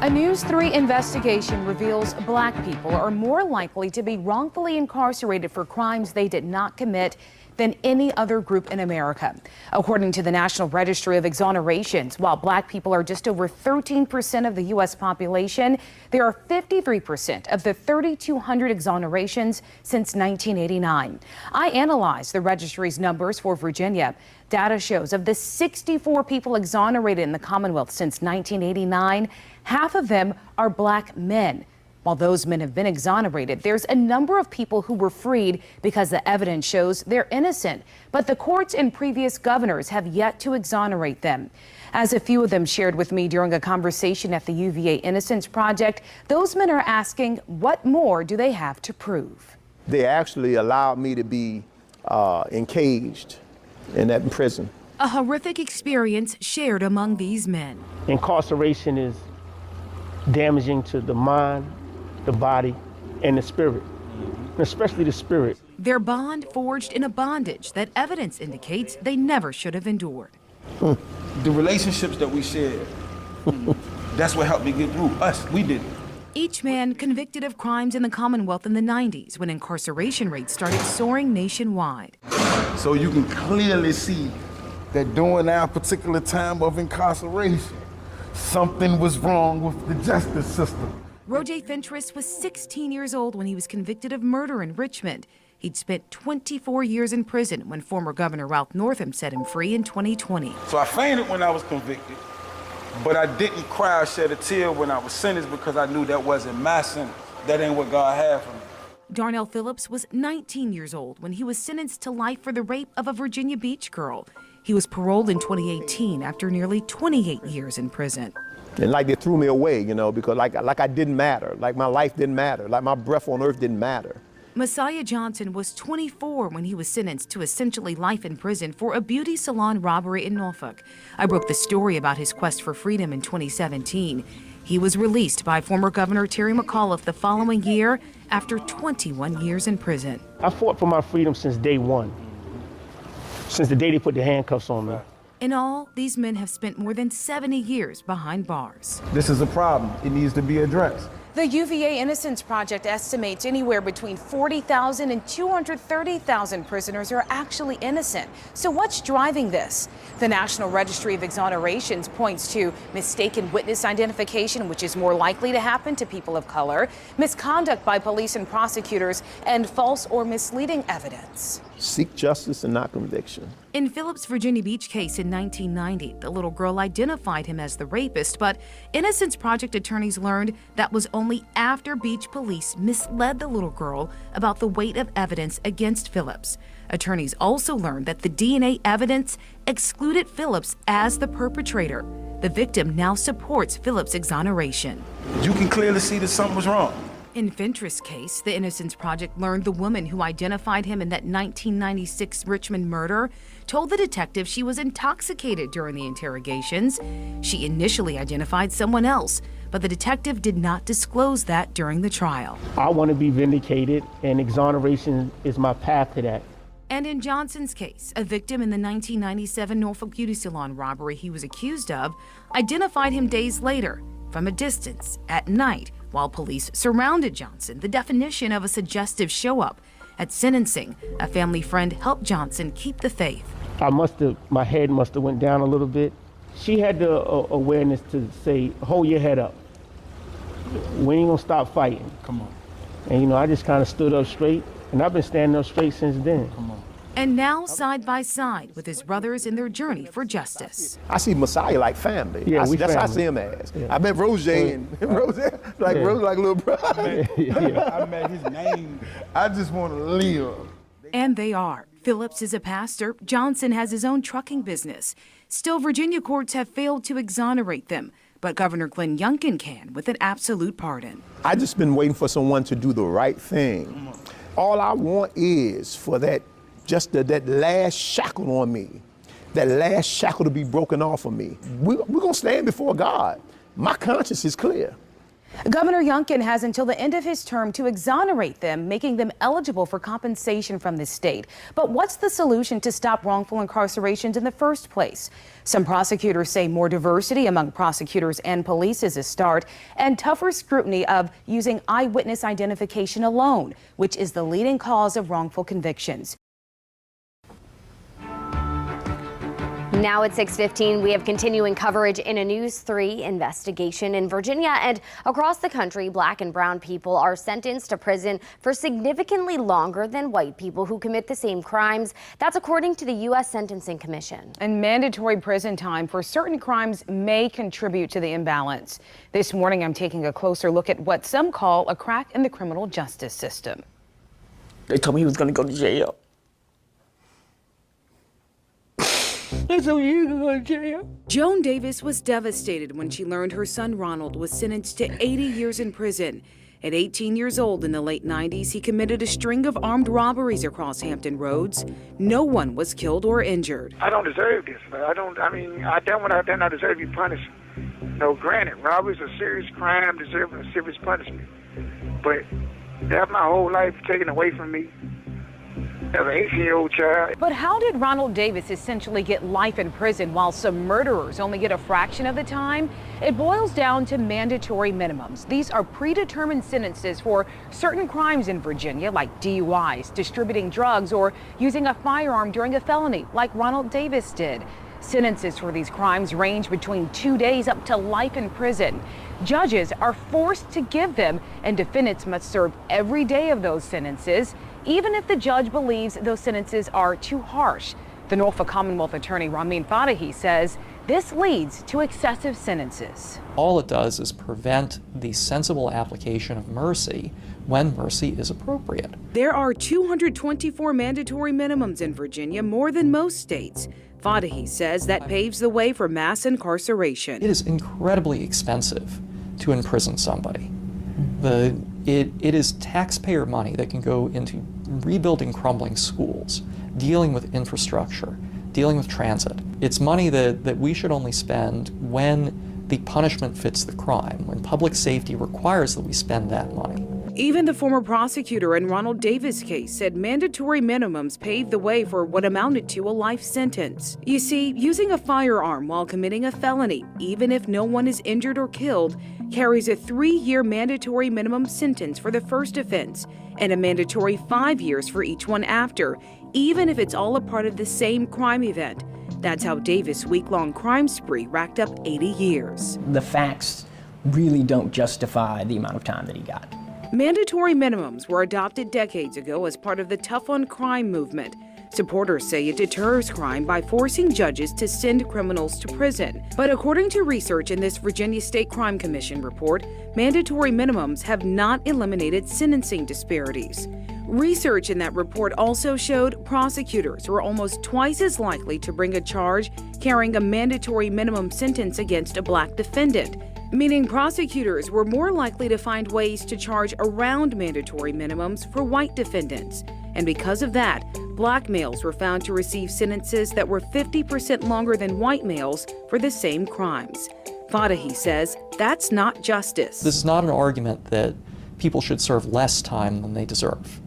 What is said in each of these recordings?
A News 3 investigation reveals black people are more likely to be wrongfully incarcerated for crimes they did not commit than any other group in America. According to the National Registry of Exonerations, while black people are just over 13% of the U.S. population, there are 53% of the 3,200 exonerations since 1989. I analyzed the registry's numbers for Virginia. Data shows of the 64 people exonerated in the Commonwealth since 1989, half of them are black men. While those men have been exonerated, there's a number of people who were freed because the evidence shows they're innocent. But the courts and previous governors have yet to exonerate them. As a few of them shared with me during a conversation at the UVA Innocence Project, those men are asking, what more do they have to prove? They actually allowed me to be encaged in that prison. A horrific experience shared among these men. Incarceration is damaging to the mind, the body, and the spirit, especially the spirit. Their bond forged in a bondage that evidence indicates they never should have endured. The relationships that we shared, that's what helped me get through. We did it. Each man convicted of crimes in the Commonwealth in the 90s when incarceration rates started soaring nationwide. So you can clearly see that during our particular time of incarceration, something was wrong with the justice system. Roger Fentress was 16 years old when he was convicted of murder in Richmond. He'd spent 24 years in prison when former Governor Ralph Northam set him free in 2020. So I fainted when I was convicted, but I didn't cry or shed a tear when I was sentenced because I knew that wasn't my sentence. That ain't what God had for me. Darnell Phillips was 19 years old when he was sentenced to life for the rape of a Virginia Beach girl. He was paroled in 2018 after nearly 28 years in prison. And like they threw me away, you know, because like I didn't matter, like my life didn't matter, like my breath on earth didn't matter. Messiah Johnson was 24 when he was sentenced to essentially life in prison for a beauty salon robbery in Norfolk. I broke the story about his quest for freedom in 2017. He was released by former Governor Terry McAuliffe the following year after 21 years in prison. I fought for my freedom since day one, since the day they put the handcuffs on me. In all, these men have spent more than 70 years behind bars. This is a problem. It needs to be addressed. The UVA Innocence Project estimates anywhere between 40,000 and 230,000 prisoners are actually innocent. So what's driving this? The National Registry of Exonerations points to mistaken witness identification, which is more likely to happen to people of color, misconduct by police and prosecutors, and false or misleading evidence. Seek justice and not conviction. In Phillips' Virginia Beach case in 1990, the little girl identified him as the rapist, but Innocence Project attorneys learned that was only after Beach police misled the little girl about the weight of evidence against Phillips. Attorneys also learned that the DNA evidence excluded Phillips as the perpetrator. The victim now supports Phillips' exoneration. You can clearly see that something was wrong. In Fentress' case, the Innocence Project learned the woman who identified him in that 1996 Richmond murder told the detective she was intoxicated during the interrogations. She initially identified someone else, but the detective did not disclose that during the trial. I want to be vindicated, and exoneration is my path to that. And in Johnson's case, a victim in the 1997 Norfolk beauty salon robbery he was accused of identified him days later from a distance at night while police surrounded Johnson, the definition of a suggestive show-up. At sentencing, a family friend helped Johnson keep the faith. My head must have went down a little bit. She had the awareness to say, hold your head up. We ain't gonna stop fighting. Come on. And you know, I just kind of stood up straight, and I've been standing up straight since then. Come on. And now side by side with his brothers in their journey for justice. I see Messiah like family. Yeah, That's family. how I see him as. Yeah. I met Roger and Roger like little brother. I met his name. I just want to live. And they are. Phillips is a pastor. Johnson has his own trucking business. Still, Virginia courts have failed to exonerate them, but Governor Glenn Youngkin can with an absolute pardon. I just been waiting for someone to do the right thing. All I want is for that last shackle on me, that last shackle to be broken off of me. We're going to stand before God. My conscience is clear. Governor Youngkin has until the end of his term to exonerate them, making them eligible for compensation from the state. But what's the solution to stop wrongful incarcerations in the first place? Some prosecutors say more diversity among prosecutors and police is a start, and tougher scrutiny of using eyewitness identification alone, which is the leading cause of wrongful convictions. Now at 6:15, we have continuing coverage in a News 3 investigation in Virginia and across the country. Black and brown people are sentenced to prison for significantly longer than white people who commit the same crimes. That's according to the U.S. Sentencing Commission. And mandatory prison time for certain crimes may contribute to the imbalance. This morning, I'm taking a closer look at what some call a crack in the criminal justice system. They told me he was going to go to jail. Joan Davis was devastated when she learned her son Ronald was sentenced to 80 years in prison. At 18 years old in the late 90s, he committed a string of armed robberies across Hampton Roads. No one was killed or injured. I don't deserve this. I done what I've done. I deserve to be punished. No, granted, robbery is a serious crime, deserving a serious punishment. But to have my whole life taken away from me as an 18-year-old child. But how did Ronald Davis essentially get life in prison while some murderers only get a fraction of the time? It boils down to mandatory minimums. These are predetermined sentences for certain crimes in Virginia, like DUIs, distributing drugs, or using a firearm during a felony, like Ronald Davis did. Sentences for these crimes range between 2 days up to life in prison. Judges are forced to give them, and defendants must serve every day of those sentences, even if the judge believes those sentences are too harsh. The Norfolk Commonwealth Attorney Ramin Fadahi says this leads to excessive sentences. All it does is prevent the sensible application of mercy when mercy is appropriate. There are 224 mandatory minimums in Virginia, more than most states. Fadahi says that paves the way for mass incarceration. It is incredibly expensive to imprison somebody. It is taxpayer money that can go into rebuilding crumbling schools, dealing with infrastructure, dealing with transit. It's money that we should only spend when the punishment fits the crime, when public safety requires that we spend that money. Even the former prosecutor in Ronald Davis' case said mandatory minimums paved the way for what amounted to a life sentence. You see, using a firearm while committing a felony, even if no one is injured or killed, carries a 3-year mandatory minimum sentence for the first offense and a mandatory 5 years for each one after, even if it's all a part of the same crime event. That's how Davis' week-long crime spree racked up 80 years. The facts really don't justify the amount of time that he got. Mandatory minimums were adopted decades ago as part of the tough on crime movement. Supporters say it deters crime by forcing judges to send criminals to prison. But according to research in this Virginia State Crime Commission report, mandatory minimums have not eliminated sentencing disparities. Research in that report also showed prosecutors were almost twice as likely to bring a charge carrying a mandatory minimum sentence against a black defendant, meaning prosecutors were more likely to find ways to charge around mandatory minimums for white defendants. And because of that, black males were found to receive sentences that were 50% longer than white males for the same crimes. Fadahi says that's not justice. This is not an argument that people should serve less time than they deserve.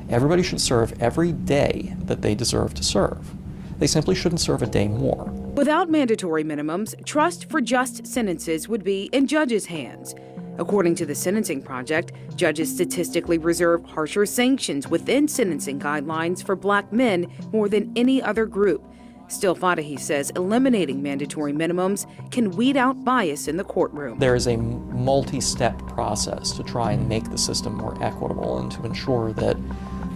Everybody should serve every day that they deserve to serve. They simply shouldn't serve a day more. Without mandatory minimums, trust for just sentences would be in judges' hands. According to the Sentencing Project, judges statistically reserve harsher sanctions within sentencing guidelines for black men more than any other group. Still, Fadahi says eliminating mandatory minimums can weed out bias in the courtroom. There is a multi-step process to try and make the system more equitable and to ensure that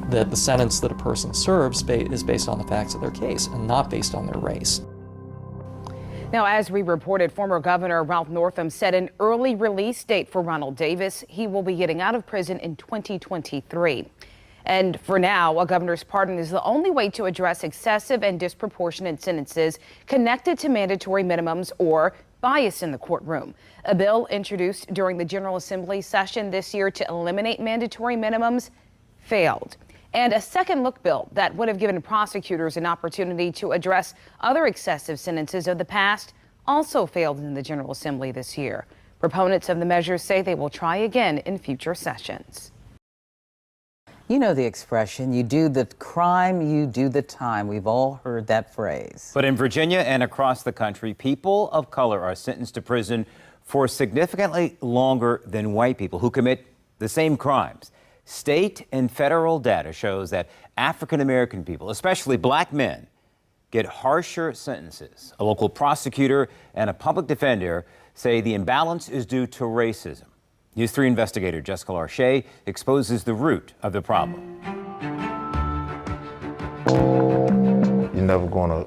the sentence that a person serves is based on the facts of their case and not based on their race. Now, as we reported, former Governor Ralph Northam set an early release date for Ronald Davis. He will be getting out of prison in 2023. And for now, a governor's pardon is the only way to address excessive and disproportionate sentences connected to mandatory minimums or bias in the courtroom. A bill introduced during the General Assembly session this year to eliminate mandatory minimums failed. And a second look bill that would have given prosecutors an opportunity to address other excessive sentences of the past also failed in the General Assembly this year. Proponents of the measures say they will try again in future sessions. You know the expression, you do the crime, you do the time. We've all heard that phrase. But in Virginia and across the country, people of color are sentenced to prison for significantly longer than white people who commit the same crimes. State and federal data shows that African American people, especially black men, get harsher sentences. A local prosecutor and a public defender say the imbalance is due to racism. News 3 investigator Jessica Larche exposes the root of the problem. You're never gonna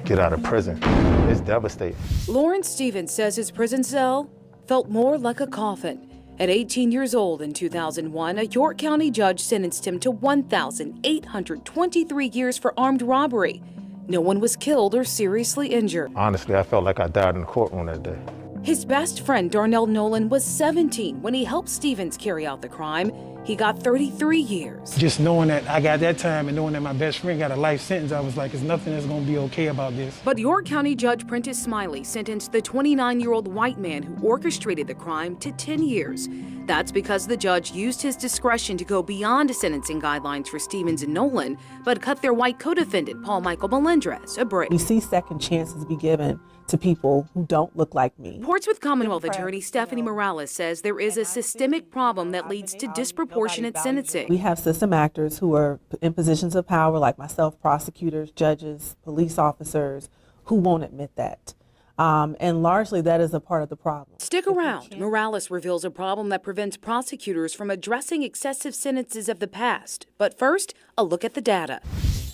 get out of prison. It's devastating. Lawrence Stevens says his prison cell felt more like a coffin. At 18 years old in 2001, a York County judge sentenced him to 1,823 years for armed robbery. No one was killed or seriously injured. Honestly, I felt like I died in the courtroom that day. His best friend, Darnell Nolan, was 17 when he helped Stevens carry out the crime. He got 33 years. Just knowing that I got that time and knowing that my best friend got a life sentence, I was like, there's nothing that's gonna be okay about this. But York County Judge Prentice Smiley sentenced the 29-year-old white man who orchestrated the crime to 10 years. That's because the judge used his discretion to go beyond sentencing guidelines for Stevens and Nolan, but cut their white co-defendant, Paul Michael Melendrez, a break. We see second chances be given to people who don't look like me. Portsmouth Commonwealth Attorney Stephanie Morales says there is a systemic problem that leads to disproportionate sentencing. We have system actors who are in positions of power, like myself, prosecutors, judges, police officers, who won't admit that. And largely that is a part of the problem. Stick around. Morales reveals a problem that prevents prosecutors from addressing excessive sentences of the past. But first, a look at the data.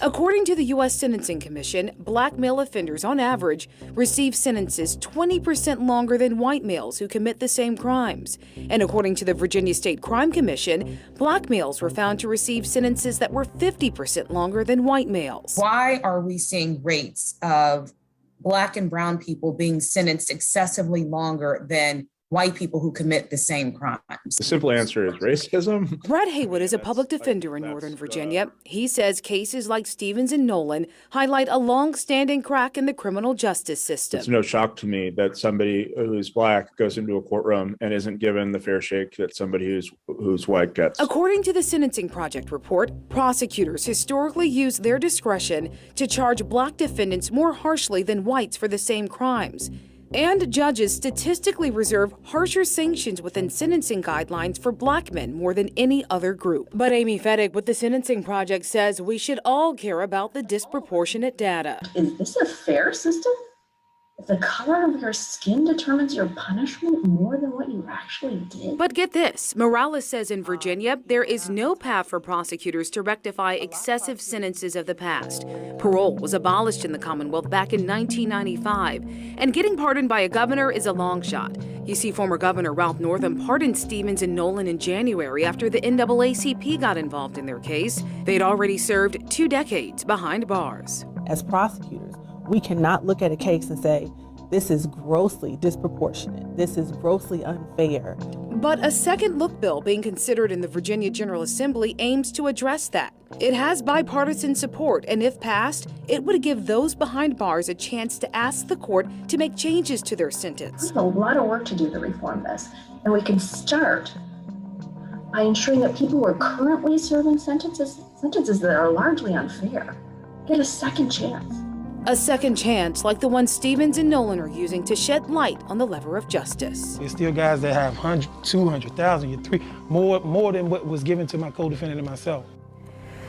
According to the U.S. Sentencing Commission, black male offenders on average receive sentences 20% longer than white males who commit the same crimes. And according to the Virginia State Crime Commission, black males were found to receive sentences that were 50% longer than white males. Why are we seeing rates of black and brown people being sentenced excessively longer than white people who commit the same crimes? The simple answer is racism. Brad Haywood is a public defender in Northern Virginia. He says cases like Stevens and Nolan highlight a long-standing crack in the criminal justice system. It's no shock to me that somebody who's black goes into a courtroom and isn't given the fair shake that somebody who's white gets. According to the Sentencing Project report, prosecutors historically use their discretion to charge black defendants more harshly than whites for the same crimes. And judges statistically reserve harsher sanctions within sentencing guidelines for black men more than any other group. But Amy Fettig with the Sentencing Project says we should all care about the disproportionate data. Is this a fair system? If the color of your skin determines your punishment more than what you actually did? But get this, Morales says in Virginia, there is no path for prosecutors to rectify excessive sentences of the past. Parole was abolished in the Commonwealth back in 1995, and getting pardoned by a governor is a long shot. You see, former Governor Ralph Northam pardoned Stevens and Nolan in January after the NAACP got involved in their case. They'd already served 2 decades behind bars. As prosecutors, we cannot look at a case and say, this is grossly disproportionate, this is grossly unfair. But a second look bill being considered in the Virginia General Assembly aims to address that. It has bipartisan support, and if passed, it would give those behind bars a chance to ask the court to make changes to their sentence. There's a lot of work to do to reform this, and we can start by ensuring that people who are currently serving sentences that are largely unfair get a second chance. A second chance like the one Stevens and Nolan are using to shed light on the lever of justice. There's still guys that have 100, 200,000, more than what was given to my co-defendant and myself.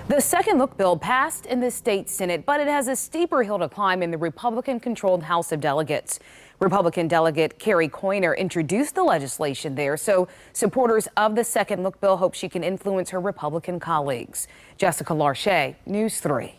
The second look bill passed in the state Senate, but it has a steeper hill to climb in the Republican-controlled House of Delegates. Republican delegate Carrie Coyner introduced the legislation there, so supporters of the second look bill hope she can influence her Republican colleagues. Jessica Larche, News 3.